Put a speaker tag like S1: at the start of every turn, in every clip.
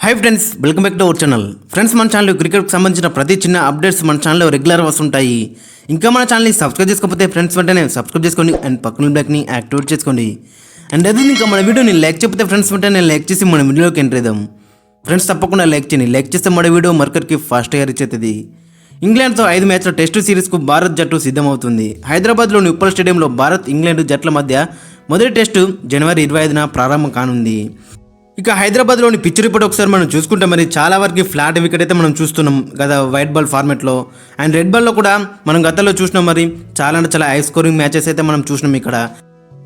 S1: Hi friends, welcome back to our channel. Friends, మన channel క్రికెట్కి సంబంధించిన ప్రతి చిన్న అప్డేట్స్ మన ఛానల్లో రెగ్యులర్ వస్తుంటాయి. ఇంకా మన ఛానల్ని సబ్స్క్రైబ్ చేసుకోకపోతే ఫ్రెండ్స్ వెంటనే సబ్స్క్రైబ్ చేసుకోండి అండ్ పక్కన బ్లాక్ని యాక్టివేట్ చేసుకోండి. అండ్ అదే ఇంకా మన వీడియోని లైక్ చెప్పితే ఫ్రెండ్స్ వెంటనే లైక్ చేసి మన వీడియోకి ఎంటర్ అవుదాం. ఫ్రెండ్స్, తప్పకుండా లైక్ చేయండి. లైక్ చేస్తే మన వీడియో మార్కెట్కి ఫాస్ట్గా రీచ్ అవుతుంది. ఇంగ్లాండ్తో 5 మ్యాచ్ల టెస్టు సిరీస్కు భారత్ జట్టు సిద్ధమవుతుంది. హైదరాబాద్లోని ఉప్పల్ స్టేడియంలో భారత్ ఇంగ్లాండ్ జట్ల మధ్య మొదటి టెస్టు జనవరి 25న ప్రారంభం కానుంది. ఇక హైదరాబాద్లోని పిచ్ రిపోర్ట్ ఒకసారి మనం చూసుకుంటే మరి చాలా వరకు ఫ్లాట్ వికెట్ అయితే మనం చూస్తున్నాం కదా వైట్ బాల్ ఫార్మాట్లో. అండ్ రెడ్ బాల్లో కూడా మనం గతంలో చూసినాం. మరి చాలా హై స్కోరింగ్ మ్యాచెస్ అయితే మనం చూసినాం. ఇక్కడ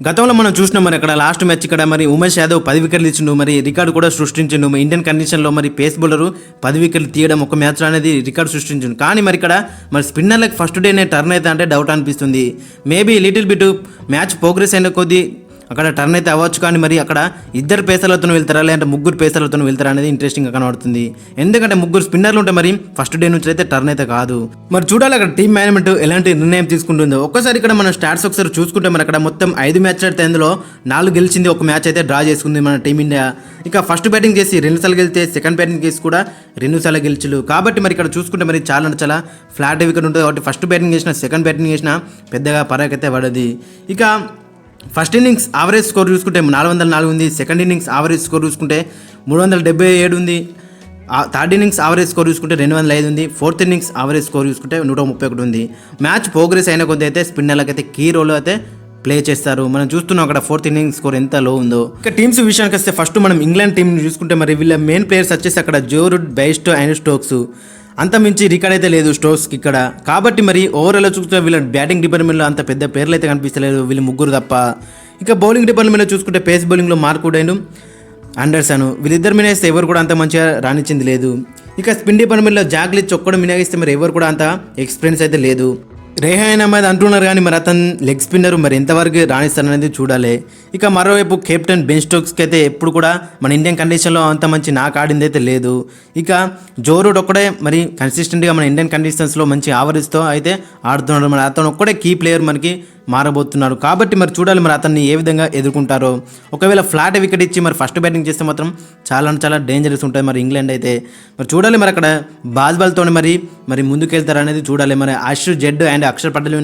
S1: గతంలో మనం చూసినాం మరి అక్కడ లాస్ట్ మ్యాచ్ ఇక్కడ మరి ఉమేష్ యాదవ్ 10 వికెట్లు ఇచ్చిండు. మరి రికార్డు కూడా సృష్టించిండు. ఇండియన్ కండిషన్లో మరి పేస్ బౌలరు 10 వికెట్లు తీయడం ఒక మ్యాచ్లో అనేది రికార్డు సృష్టించిండు. కానీ మరి ఇక్కడ మరి స్పిన్నర్లకు ఫస్ట్ డేనే టర్న్ అయితే అంటే డౌట్ అనిపిస్తుంది. Maybe little bit match progress అయిన కొద్దీ అక్కడ టర్న్ అయితే అవ్వచ్చు. కానీ మరి అక్కడ ఇద్దరు పేసర్లతో వెళ్తారా లేదంటే ముగ్గురు పేసర్లతో వెళ్తారా అనేది ఇంట్రెస్టింగ్గా కనబడుతుంది. ఎందుకంటే ముగ్గురు స్పిన్నర్లు ఉంటే మరి ఫస్ట్ డే నుంచి అయితే టర్న్ అయితే కాదు. మరి చూడాలి అక్కడ టీమ్ మేనేజ్మెంట్ ఎలాంటి నిర్ణయం తీసుకుంటుందో. ఒక్కసారి ఇక్కడ మన స్టాట్స్ ఒకసారి చూసుకుంటే మరి అక్కడ మొత్తం 5 మ్యాచ్లు అయితే అందులో 4 గెలిచింది, ఒక మ్యాచ్ అయితే డ్రా చేసుకుంది మన టీమిండియా. ఇక ఫస్ట్ బ్యాటింగ్ చేసి 2 సార్లు గెలిస్తే సెకండ్ బ్యాటింగ్ చేసి కూడా 2 సార్లు గెలిచారు. కాబట్టి మరి ఇక్కడ చూసుకుంటే మరి చాలా ఫ్లాట్ వికెట్ ఉంటుంది. కాబట్టి ఫస్ట్ బ్యాటింగ్ చేసినా సెకండ్ బ్యాటింగ్ చేసినా పెద్దగా పరాకైతే పడది. ఇక ఫస్ట్ ఇన్నింగ్స్ యావరేజ్ స్కోర్ చూసుకుంటే 404 ఉంది. సెకండ్ ఇన్నింగ్స్ యావరేజ్ స్కోర్ చూసుకుంటే 377 ఉంది. థర్డ్ ఇన్నింగ్స్ యావరేజ్ స్కోర్ చూసుకుంటే 205 ఉంది. ఫోర్త్ ఇన్నింగ్స్ యావరేజ్ స్కోర్ చూసుకుంటే 131 ఉంది. మ్యాచ్ ప్రోగ్రెస్ అయిన కొద్ది అయితే స్పిన్నర్లకు అయితే కీ రోల్ అయితే ప్లే చేస్తారు. మనం చూస్తున్నాం అక్కడ ఫోర్త్ ఇన్నింగ్స్ స్కోర్ ఎంత లో ఉందో. ఇక టీమ్స్ విషయానికి వస్తే ఫస్ట్ మనం ఇంగ్లాండ్ టీంని చూసుకుంటే మరి వీళ్ళ మెయిన్ ప్లేయర్స్ వచ్చేసి అక్కడ Joe Root, Bairstow and Stokes. అంత మించి రికార్డ్ అయితే లేదు స్టోక్స్కి ఇక్కడ. కాబట్టి మరి ఓవరాల్ చూసుకుంటే వీళ్ళ బ్యాటింగ్ డిపార్ట్మెంట్లో అంత పెద్ద పేర్లు అయితే కనిపిస్తలేదు, వీళ్ళు ముగ్గురు తప్ప. ఇక బౌలింగ్ డిపార్ట్మెంట్లో చూసుకుంటే పేస్ బౌలింగ్లో మార్క్వుడ్ అండ్ అండర్సన్ వీళ్ళిద్దరు మినహాయిస్తే ఎవరు కూడా అంత మంచిగా రాణించింది లేదు. ఇక స్పిన్ డిపార్ట్మెంట్లో జాక్ లిచ్ ఒక్కడు మినహాయిస్తే మరి ఎవరు కూడా అంత ఎక్స్పీరియన్స్ అయితే లేదు. రేహాన్ అహ్మద్ అంటున్నారు కానీ మరి అతను లెగ్ స్పిన్నర్ మరి ఎంతవరకు రాణిస్తారనేది చూడాలి. ఇక మరోవైపు కెప్టెన్ బెన్ స్టోక్స్కి అయితే ఎప్పుడు కూడా మన ఇండియన్ కండిషన్లో అంత మంచి నాకు ఆడింది అయితే లేదు. ఇక జో రూట్ ఒక్కడే మరి కన్సిస్టెంట్గా మన ఇండియన్ కండిషన్స్లో మంచి ఆవరేజ్తో అయితే ఆడుతున్నాడు. మరి అతను ఒక్కడే కీ ప్లేయర్ మనకి మారబోతున్నారు. కాబట్టి మరి చూడాలి మరి అతన్ని ఏ విధంగా ఎదుర్కొంటారో. ఒకవేళ ఫ్లాట్ వికెట్ ఇచ్చి మరి ఫస్ట్ బ్యాటింగ్ చేస్తే మాత్రం చాలా డేంజరస్ ఉంటుంది మరి ఇంగ్లాండ్ అయితే. మరి చూడాలి మరి అక్కడ బాల్తో మరి ముందుకెళ్తారు అనేది చూడాలి. మరి అశ్రు జెడ్ అండ్ అక్షర్ పటేల్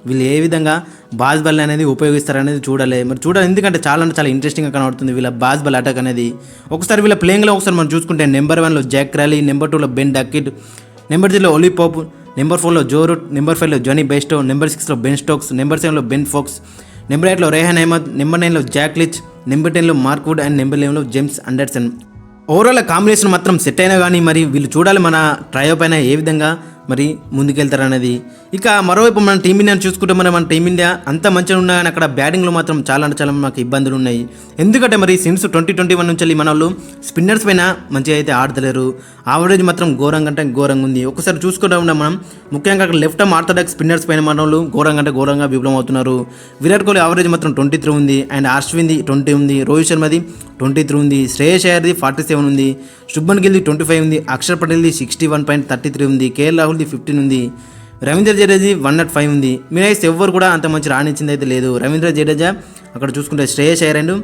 S1: వీళ్ళు ఏ విధంగా బాల్ అనేది ఉపయోగిస్తారనేది చూడాలి. మరి చూడాలి ఎందుకంటే చాలా ఇంట్రెస్టింగ్గా కనబడుతుంది వీళ్ళ బాల్ అటాక్ అనేది. ఒకసారి వీళ్ళ ప్లేయింగ్లో ఒకసారి మనం చూసుకుంటే నెంబర్ 1లో జాక్ క్రాలీ, నెంబర్ 2లో బెన్ డకిట్, నెంబర్ 3లో ఒలీ పోప్, నెంబర్ 4లో జో రూట్, నెంబర్ 5లో జానీ బెయిస్టో, నెంబర్ 6లో బెన్ స్టోక్స్, నెంబర్ 7లో బెన్ ఫోక్స్, నెంబర్ 8లో రేహాన్ అహ్మద్, నెంబర్ 9లో జాక్ లిచ్, నెంబర్ 10లో మార్క్వుడ్ అండ్ నెంబర్ 11లో జేమ్స్ అండర్సన్. ఓవరాల్ కాంబినేషన్ మాత్రం సెట్ అయినా కానీ మరి వీళ్ళు చూడాలి మన ట్రయో పైన ఏ విధంగా మరి ముందుకెళ్తారనేది. ఇక మరోవైపు మన టీమిండియాని చూసుకుంటే మరి మన టీమిండియా అంత మంచిగా ఉన్నా కానీ అక్కడ బ్యాటింగ్లో మాత్రం చాలా మాకు ఇబ్బందులు ఉన్నాయి. ఎందుకంటే మరి సిన్స్ 2021 నుంచి మన వాళ్ళు స్పిన్నర్స్ పైన మంచిగా అయితే ఆడతలేరు. ఆవరేజ్ మాత్రం ఘోరంగా ఉంది. ఒకసారి చూసుకుంటా ఉన్నాం మనం ముఖ్యంగా అక్కడ లెఫ్ట్ ఆర్మ్ ఆర్థోడాక్స్ స్పిన్నర్స్ పైన మన వాళ్ళు ఘోరంగా విఫలం అవుతున్నారు. విరాట్ కోహ్లీ ఆవరేజ్ మాత్రం 23 ఉంది. అండ్ అశ్విన్ది 20 ఉంది. రోహిత్ శర్మది 23 ఉంది. శ్రేయస్ అయ్యర్ది 47 ఉంది. శుభ్మన్ గిల్ది 25 ఉంది. అక్షర్ పటేల్ది 61.33 ఉంది. కేఎల్ రాహుల్ది 15 ఉంది. రవీంద్ర జడేజా 105 ఉంది. మినహాయిస్తే ఎవ్వరు కూడా అంత మంచి రాణించింది అయితే లేదు. రవీంద్ర జడేజా అక్కడ చూసుకుంటే శ్రేయస్ అయ్యర్ అండ్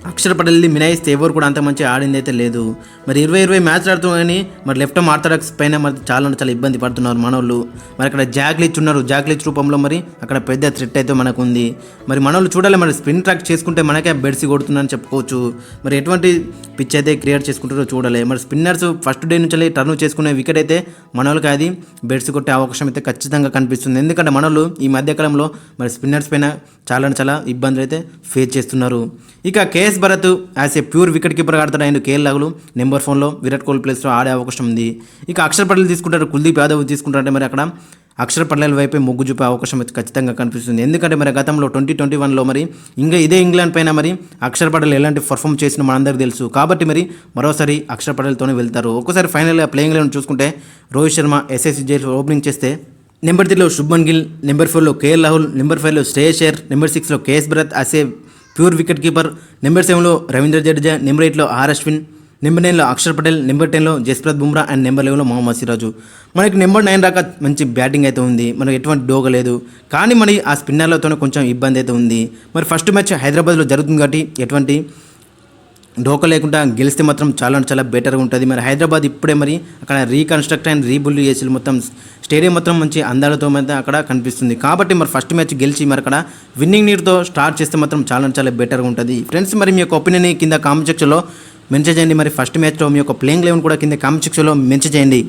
S1: అక్షర్ పటేల్ది మినహాయిస్తే ఎవరు కూడా అంత మంచి ఆడింది అయితే లేదు. మరి 20 మ్యాచ్లు ఆడుతున్నారు కానీ మరి లెఫ్ట్ ఆర్మ్ ఆర్థోడాక్స్ పైన మరి చాలా ఇబ్బంది పడుతున్నారు మనోళ్ళు. మరి అక్కడ జాక్ లిచ్ ఉన్నారు. జాక్ లిచ్ రూపంలో మరి అక్కడ పెద్ద థ్రెట్ అయితే మనకు ఉంది. మరి మనోళ్ళు చూడాలి మరి స్పిన్ ట్రాక్ చేసుకుంటే మనకే బెడ్సి కొడుతుందని చెప్పుకోవచ్చు. మరి ఎటువంటి పిచ్ అయితే క్రియేట్ చేసుకుంటారో చూడాలి. మరి స్పిన్నర్స్ ఫస్ట్ డే నుంచి టర్న్ చేసుకునే వికెట్ అయితే మనోళ్ళకి అది బెడ్సి కొట్టే అవకాశం అయితే ఖచ్చితంగా కనిపిస్తుంది. ఎందుకంటే మనోళ్ళు ఈ మధ్యకాలంలో మరి స్పిన్నర్స్ పైన చాలా ఇబ్బందులు అయితే ఫేస్ చేస్తున్నారు. ఇక KS Bharat as a pure wicket keeper ఆడతాడు. ఆయన కేఎల్ రాహుల్ నెంబర్ 4లో విరాట్ కోహ్లీ ప్లేస్లో ఆడే అవకాశం ఉంది. ఇక అక్షర్ పటేల్ తీసుకుంటారు, కుల్దీప్ యాదవ్ తీసుకుంటారంటే మరి అక్కడ అక్షర్ పటేల్ వైపే మొగ్గు చూపే అవకాశం అయితే ఖచ్చితంగా కనిపిస్తుంది. ఎందుకంటే మరి గతంలో 2021లో మరి ఇంకా ఇదే ఇంగ్లాండ్ పైన మరి అక్షర్ పటేల్ ఎలాంటి పర్ఫామ్ చేసిన మనందరికీ తెలుసు. కాబట్టి మరి మరోసారి అక్షర్ పటేల్తోనే వెళ్తారు. ఒక్కసారి ఫైనల్గా ప్లేయింగ్ లెవెన్ చూసుకుంటే రోహిత్ శర్మ ఎస్ఎస్సి జైల్ ఓపెనింగ్ చేస్తే నెంబర్ 3లో శుభ్మన్ గిల్, నెంబర్ 4లో కేఎల్ రాహుల్, నెంబర్ 5లో శ్రేయస్ అయ్యర్, నెంబర్ 6లో KS Bharat as a pure wicket keeper, number 7లో రవీంద్ర జడేజా, నెంబర్ 8లో అశ్విన్, నెంబర్ 9లో అక్షర్ పటేల్, నెంబర్ 10లో జస్ప్రీత్ బుమ్రా అండ్ నెంబర్ 11లో మొహమ్మద్ సిరాజు. మనకి నెంబర్ 9 దాకా మంచి బ్యాటింగ్ అయితే ఉంది. మనకి ఎటువంటి డోగ లేదు. కానీ మరి ఆ స్పిన్నర్లతోనే కొంచెం ఇబ్బంది అయితే ఉంది. మరి ఫస్ట్ మ్యాచ్ హైదరాబాద్లో జరుగుతుంది కాబట్టి ఎటువంటి ఢోకా లేకుండా గెలిస్తే మాత్రం చాలా అంటే చాలా బెటర్గా ఉంటుంది. మరి హైదరాబాద్ ఇప్పుడే మరి అక్కడ రీకన్స్ట్రక్ట్ అండ్ రీబుల్డ్ చేసి మొత్తం స్టేడియం మొత్తం మంచి అందాలతో అయితే అక్కడ కనిపిస్తుంది. కాబట్టి మరి ఫస్ట్ మ్యాచ్ గెలిచి మరి అక్కడ విన్నింగ్ నీరుతో స్టార్ట్ చేస్తే మాత్రం చాలా అంటే చాలా బెటర్గా ఉంటుంది. ఫ్రెండ్స్ మరి మీ యొక్క ఒపీనియన్ కింద కామెంట్ సెక్షన్లో మెన్షన్ చేయండి. మరి ఫస్ట్ మ్యాచ్లో మీ యొక్క ప్లేయింగ్ 11 కూడా కింద కామెంట్ సెక్షన్లో మెన్షన్ చేయండి.